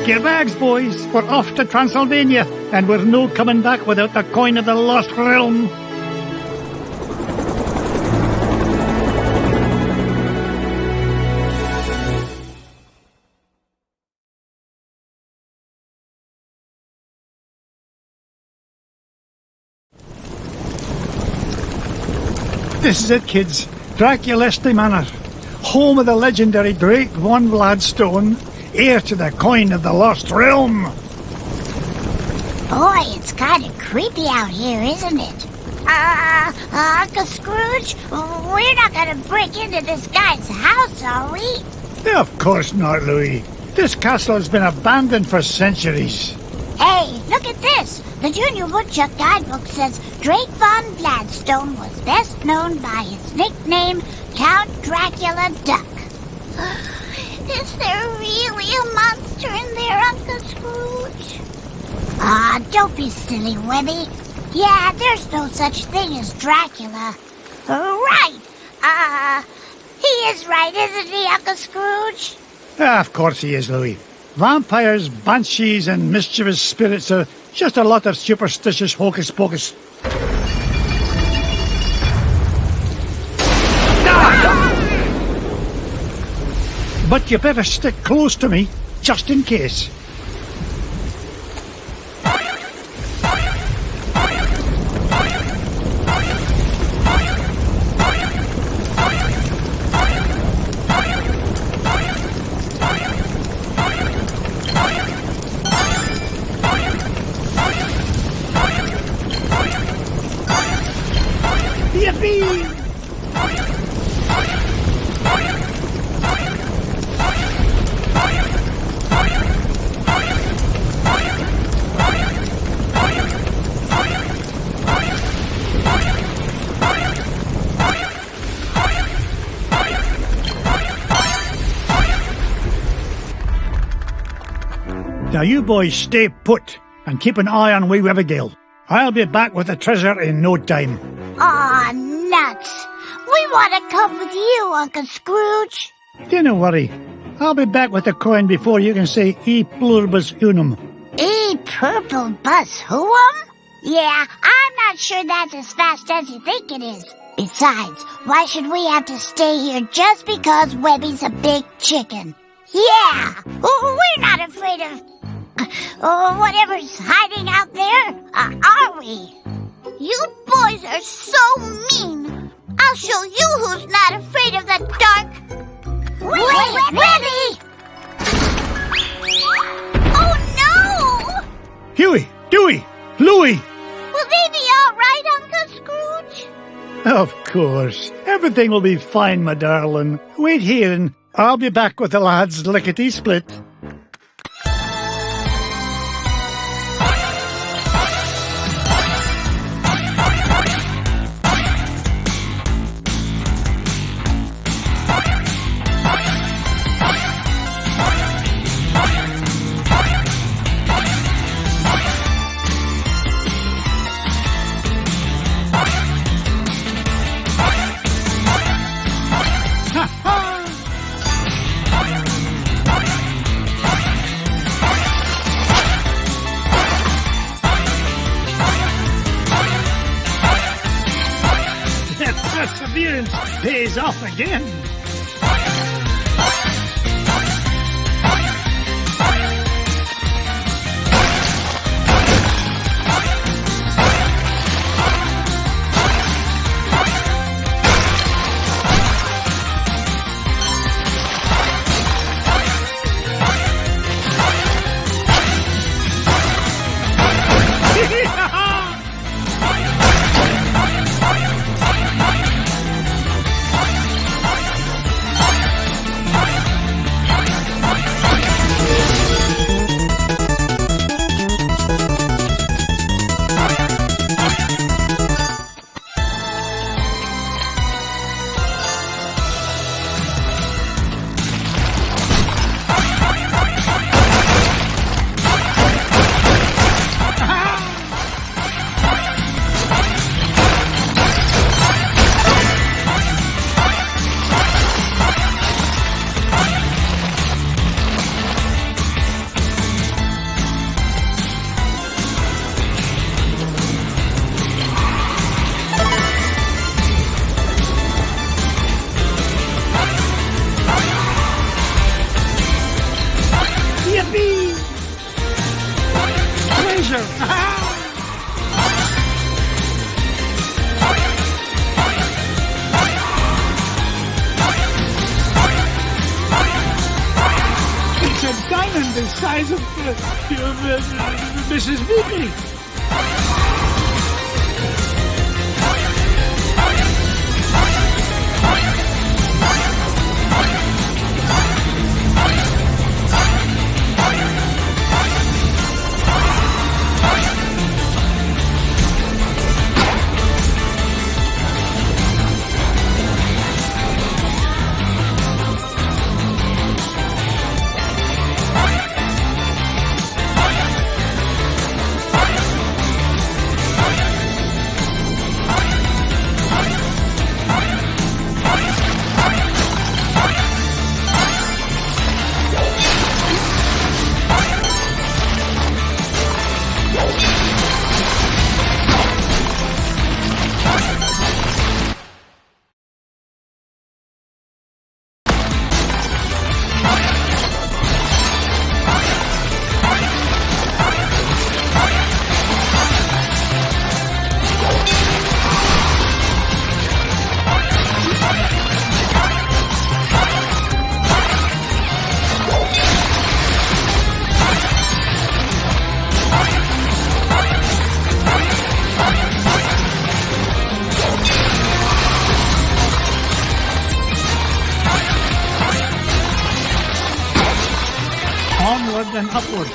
Pack your bags, boys. We're off to Transylvania, and we're no coming back without the coin of the lost realm. This is it, kids. Draculesti Manor, home of the legendary Drake von Gladstone, heir to the coin of the lost realm. Boy, it's kind of creepy out here, isn't it? Uncle Scrooge, we're not going to break into this guy's house, are we? Of course not, Louis. This castle has been abandoned for centuries. Hey, look at this. The Junior Woodchuck guidebook says Drake von Gladstone was best known by his nickname, Count Dracula Duck. Is there really a monster in there, Uncle Scrooge? Don't be silly, Webby. Yeah, there's no such thing as Dracula. Right. He is right, isn't he, Uncle Scrooge? Of course he is, Louis. Vampires, banshees, and mischievous spirits are just a lot of superstitious hocus-pocus. But you better stick close to me, just in case. Yippee! Now you boys stay put and keep an eye on wee Abigail. I'll be back with the treasure in no time. Aw, nuts. We want to come with you, Uncle Scrooge. Don't worry. I'll be back with the coin before you can say E pluribus unum. E purple bus who'um? Yeah, I'm not sure that's as fast as you think it is. Besides, why should we have to stay here just because Webby's a big chicken? Yeah, we're not afraid of whatever's hiding out there, are we? You boys are so mean. I'll show you who's not afraid of the dark. Wait, Webby! Oh, no! Huey, Dewey, Louie! Will they be all right, Uncle Scrooge? Of course. Everything will be fine, my darling. Wait here and I'll be back with the lads lickety-split. Perseverance pays off again. size of Mrs. Weekly. Onward and upward.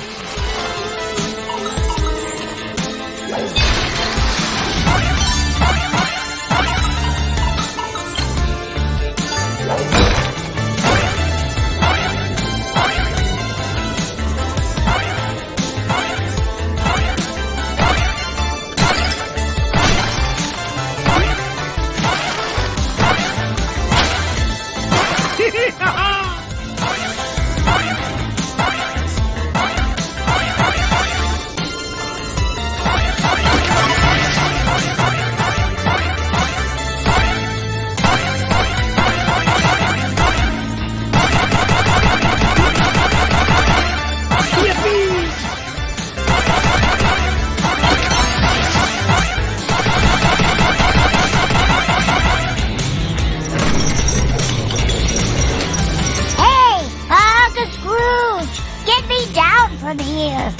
From here.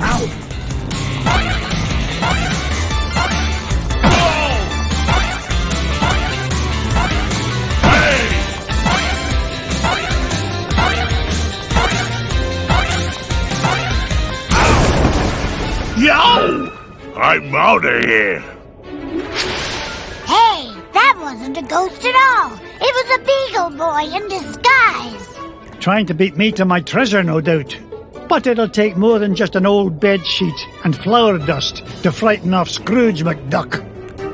Ow! Yo! I'm out of here. Hey, that wasn't a ghost at all. It was a beagle boy in disguise. Trying to beat me to my treasure, no doubt. But it'll take more than just an old bed sheet and flour dust to frighten off Scrooge McDuck.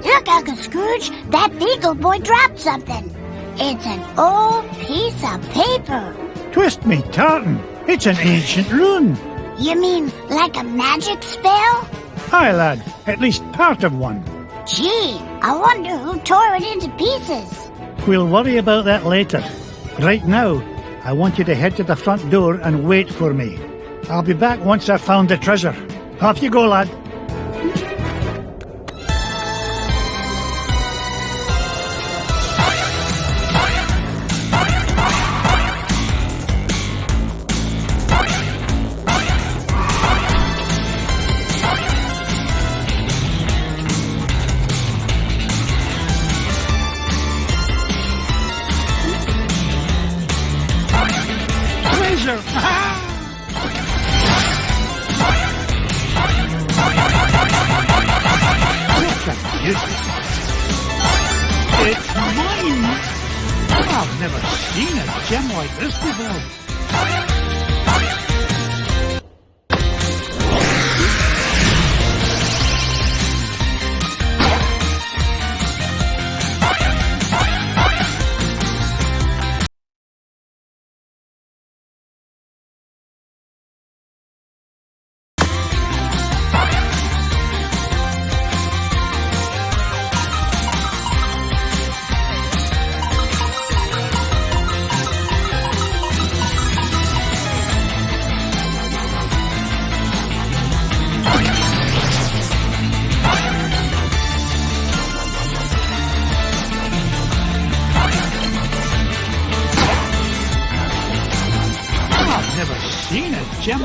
Look, Uncle Scrooge, that beagle boy dropped something. It's an old piece of paper. Twist me, tartan. It's an ancient rune. You mean like a magic spell? Aye, lad. At least part of one. Gee, I wonder who tore it into pieces. We'll worry about that later. Right now, I want you to head to the front door and wait for me. I'll be back once I've found the treasure. Off you go, lad. It's mine! I've never seen a gem like this before.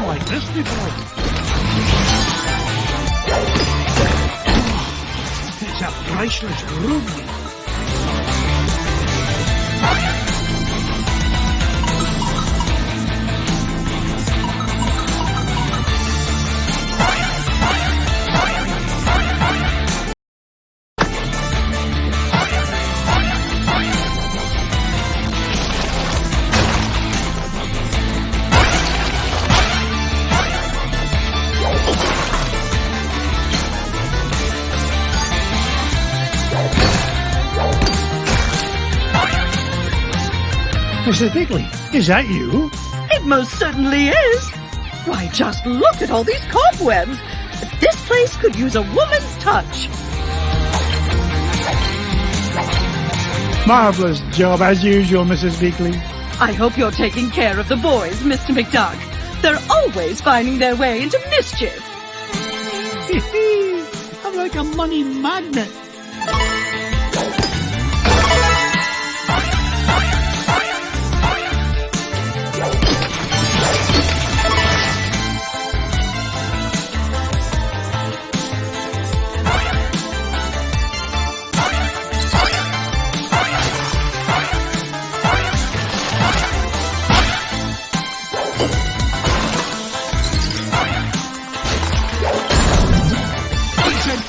like this before. It's a priceless ruby. Mrs. Bigley, is that you? It most certainly is. Why, just look at all these cobwebs. This place could use a woman's touch. Marvellous job, as usual, Mrs. Bigley. I hope you're taking care of the boys, Mr. McDuck. They're always finding their way into mischief. I'm like a money magnet.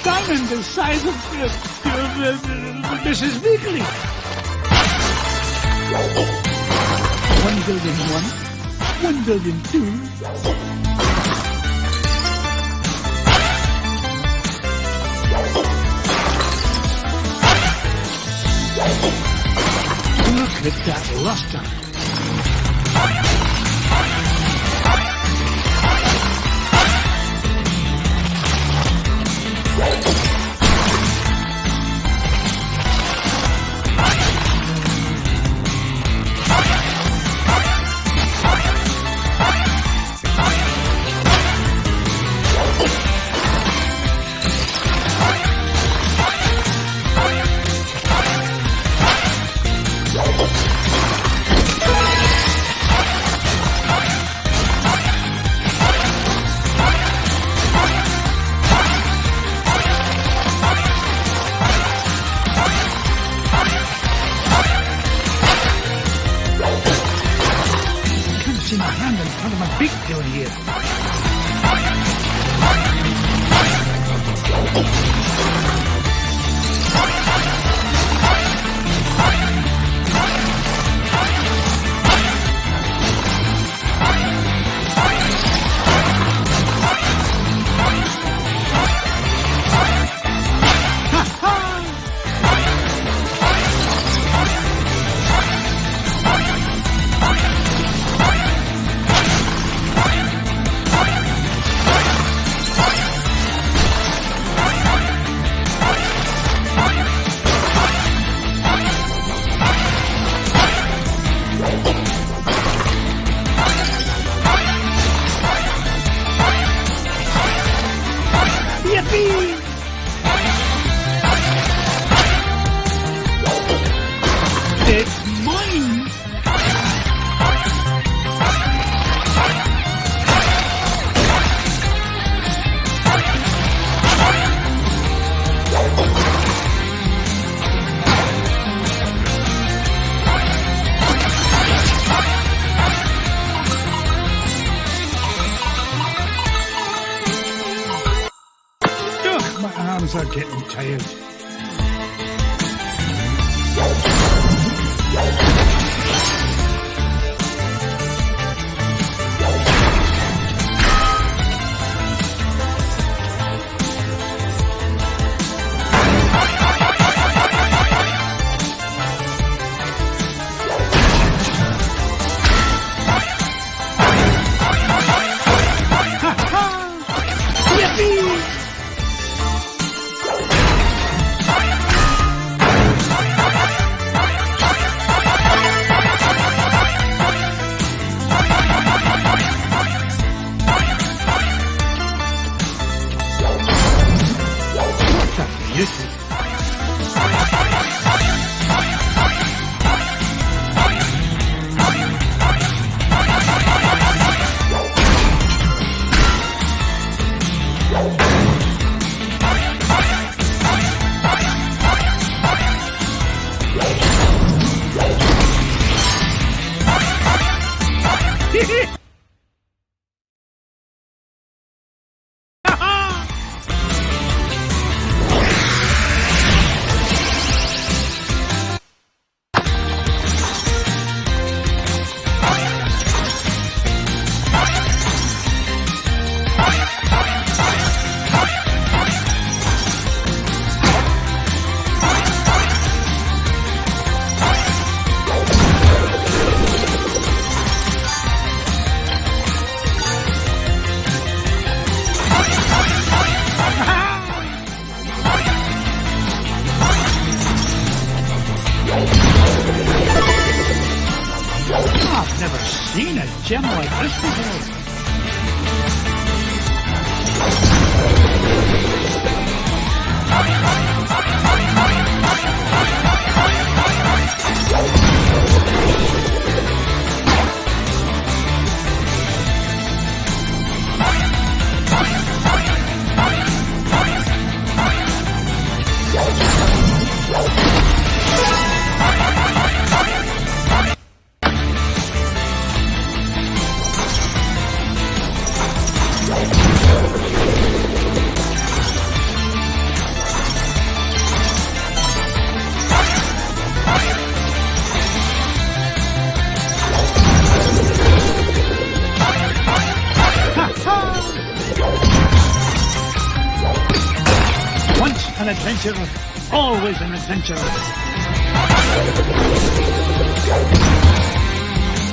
Diamond the size of Mrs. Bigley. 1 billion 1 billion 2. Look at that luster. See my hand in front of my beak down here. It's mine! Ugh, my arms are getting tired. gem like this before. An adventurer, always an adventurer.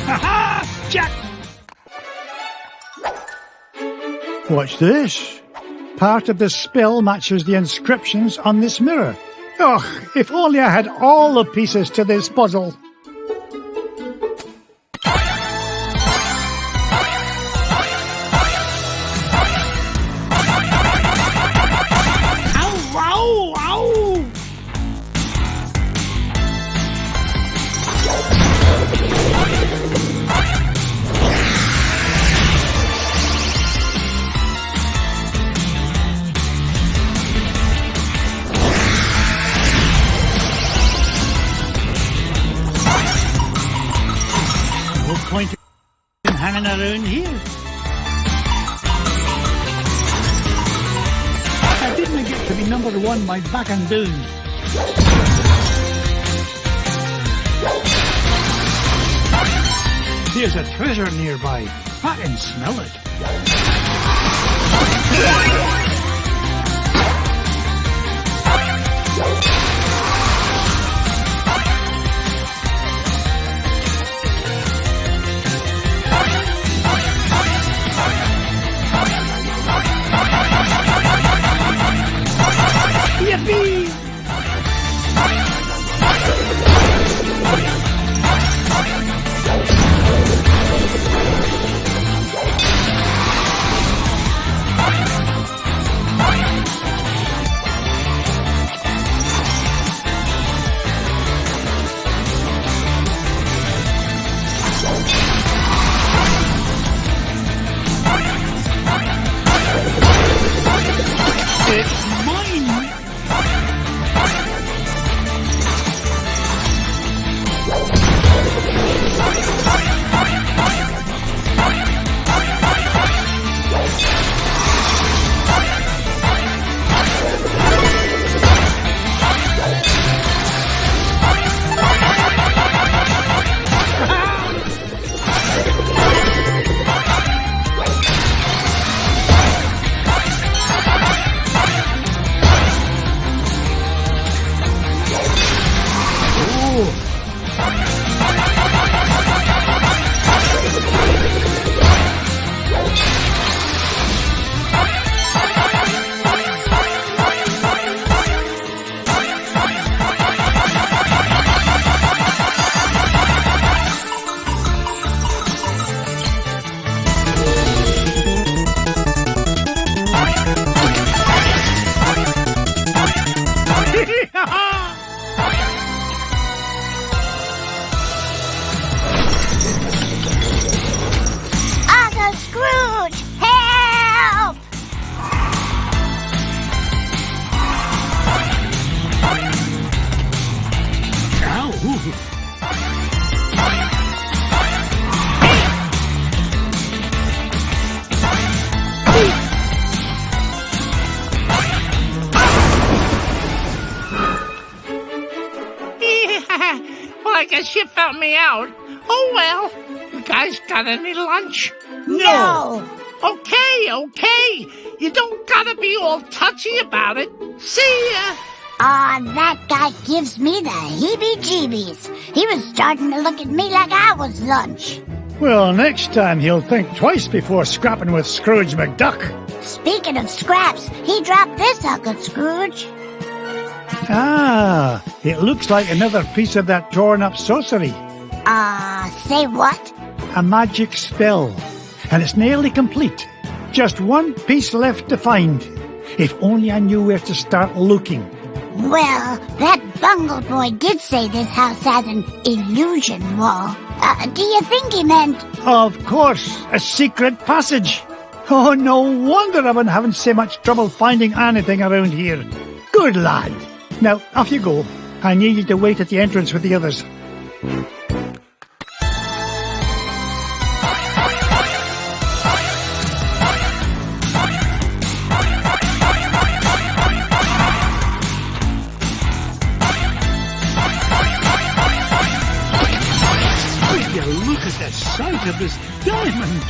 Ha-ha! Jack! What's this? Part of the spell matches the inscriptions on this mirror. Oh, if only I had all the pieces to this puzzle. Point in hanging around here. I didn't get to be number one by backing down. There's a treasure nearby. I can smell it. Yippee! It's mine! Uncle Scrooge, help! Well, I guess you found me out. Oh, well. You guys got any lunch? No! Okay. You don't gotta be all touchy about it. See ya. Aw, that guy gives me the heebie-jeebies. He was starting to look at me like I was lunch. Well, next time he'll think twice before scrapping with Scrooge McDuck. Speaking of scraps, he dropped this, Uncle Scrooge. Ah, it looks like another piece of that torn-up sorcery. Say what? a magic spell, and it's nearly complete. Just one piece left to find. If only I knew where to start looking. Well, that bungle boy did say this house has an illusion wall. Do you think he meant... Of course, a secret passage. Oh, no wonder I've been having so much trouble finding anything around here. Good lad. Now, off you go. I need you to wait at the entrance with the others. Will you look at the size of this diamond?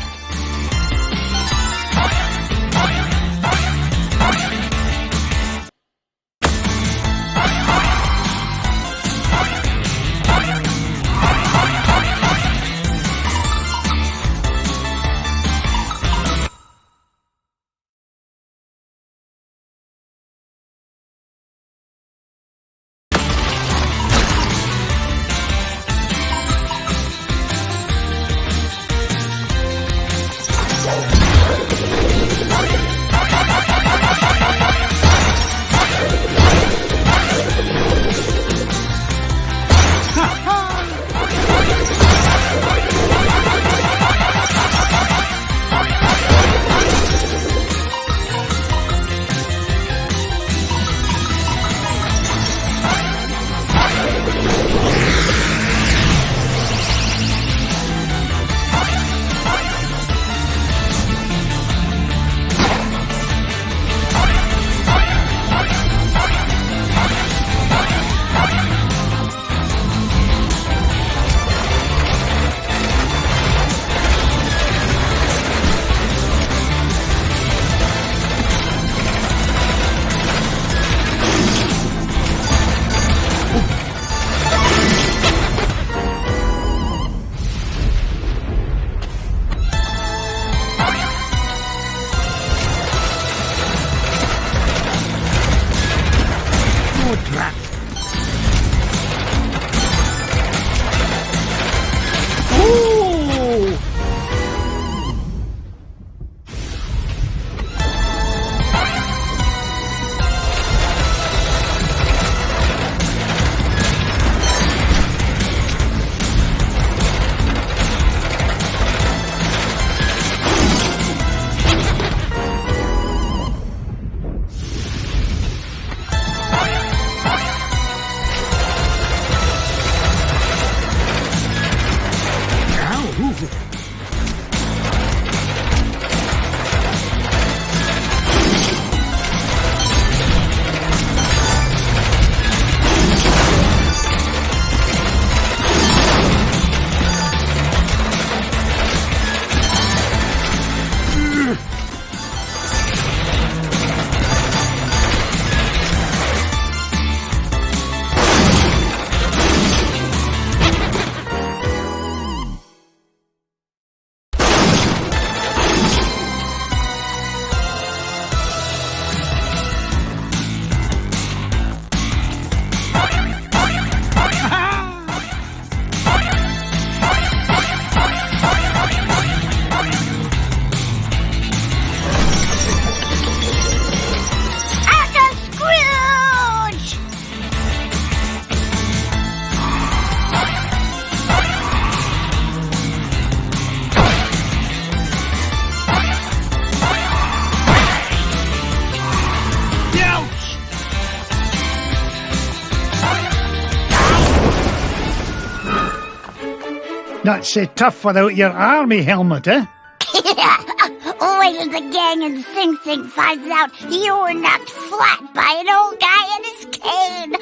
Not so tough without your army helmet, eh? Wait till the gang in Sing Sing finds out you were knocked flat by an old guy in his cane.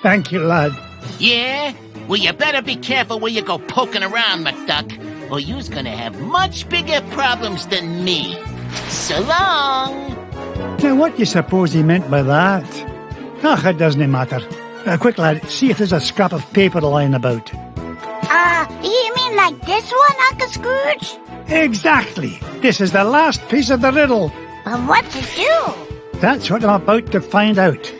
Thank you, lad. Yeah? Well, you better be careful where you go poking around, McDuck, or you's gonna have much bigger problems than me. So long! Now, what do you suppose he meant by that? Ach, it doesn't matter. Quick, lad, see if there's a scrap of paper lying about. You mean like this one, Uncle Scrooge? Exactly. This is the last piece of the riddle. But what's it do? That's what I'm about to find out.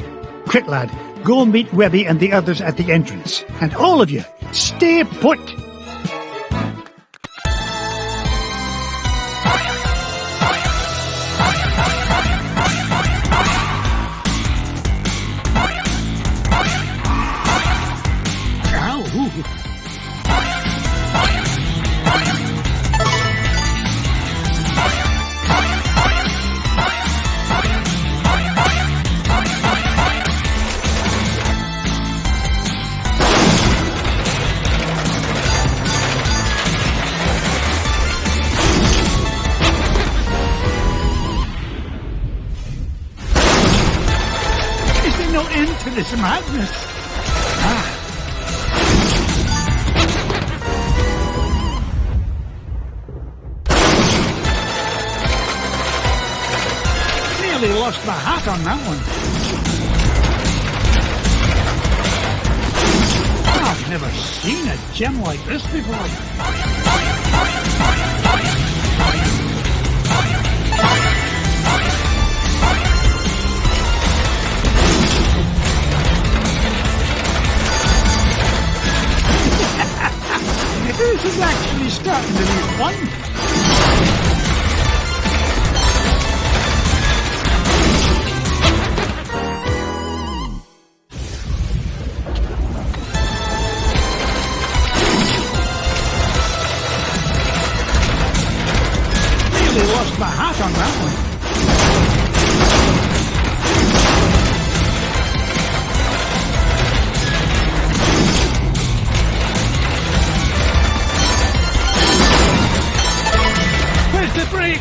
Quick, lad, go meet Webby and the others at the entrance. And all of you, Stay put. Is there no end to this madness? Nearly lost my hat on that one. I've never seen a gem like this before. This is actually starting to be fun. Nearly lost my hat on that one. Where's the break?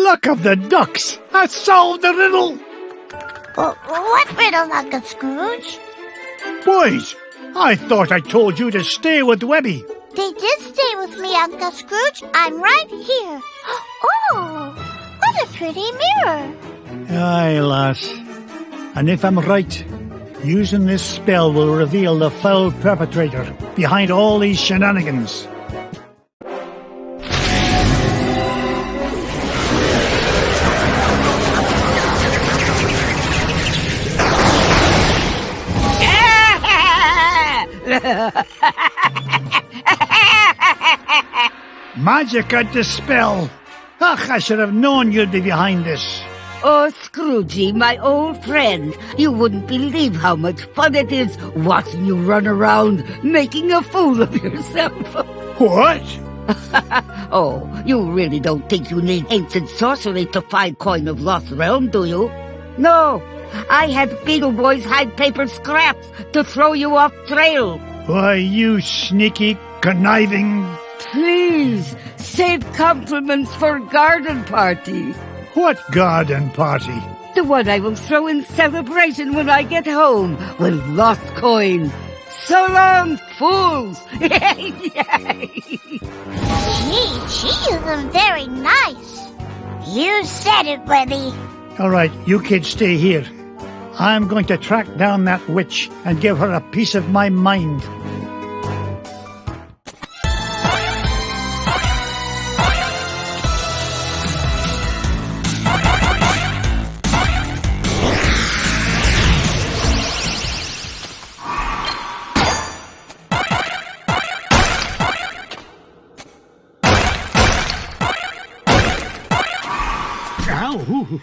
luck of the ducks! I solved the riddle! What riddle, Uncle Scrooge? Boys, I thought I told you to stay with Webby. They did stay with me, Uncle Scrooge. I'm right here. Oh, what a pretty mirror. Aye, lass. And if I'm right, using this spell will reveal the foul perpetrator behind all these shenanigans. Magic and dispel. Ach, I should have known you'd be behind this. Oh, Scroogey, my old friend, you wouldn't believe how much fun it is watching you run around making a fool of yourself. What? Oh, you really don't think you need ancient sorcery to find coin of lost realm, do you? No, I had Beetle Boys hide paper scraps to throw you off trail. Why, you sneaky, conniving... Please, save compliments for garden party. What garden party? The one I will throw in celebration when I get home with lost coin. So long, fools! Gee, she isn't very nice. You said it, Webby. All right, you kids stay here. I'm going to track down that witch and give her a piece of my mind. Ow!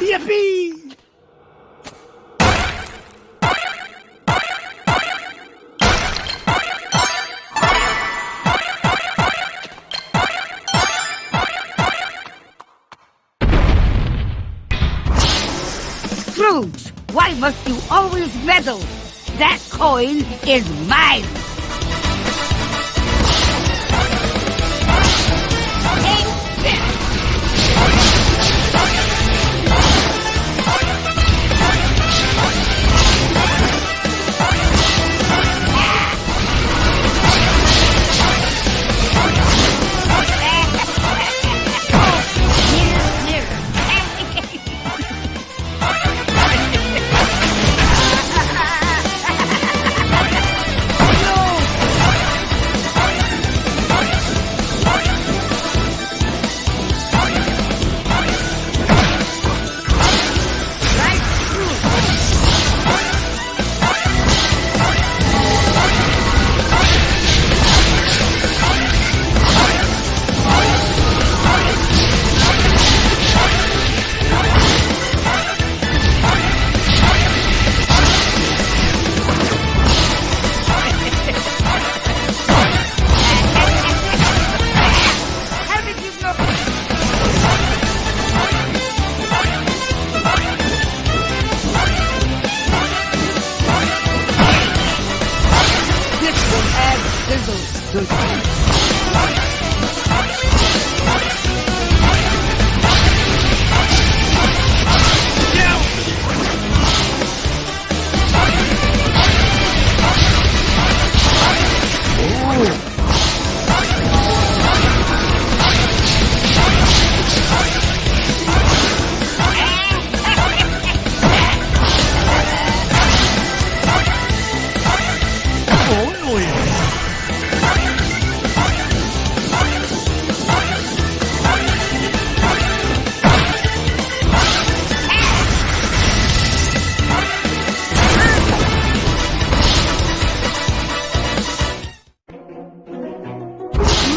Yippee! Scrooge, why must you always meddle? That coin is mine. Take this.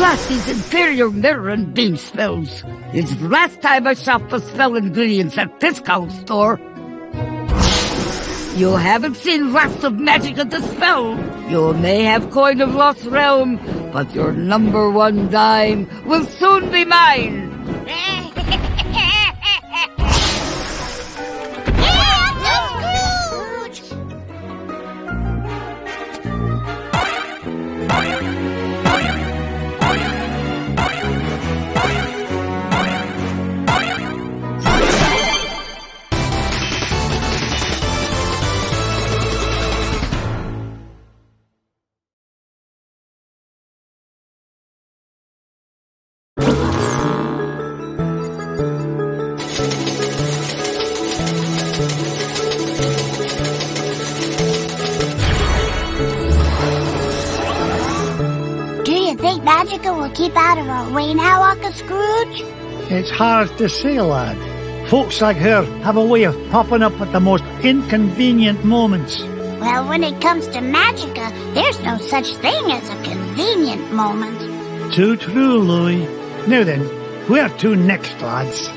Blast these inferior mirror and beam spells. It's the last time I shop for spell ingredients at discount store. You haven't seen lots of magic of the spell. You may have coin of Lost Realm, but your number one dime will soon be mine. Magica will keep out of our way now, Uncle Scrooge? It's hard to say, lad. Folks like her have a way of popping up at the most inconvenient moments. Well, when it comes to Magica, there's no such thing as a convenient moment. Too true, Louis. Now then, where to next, lads?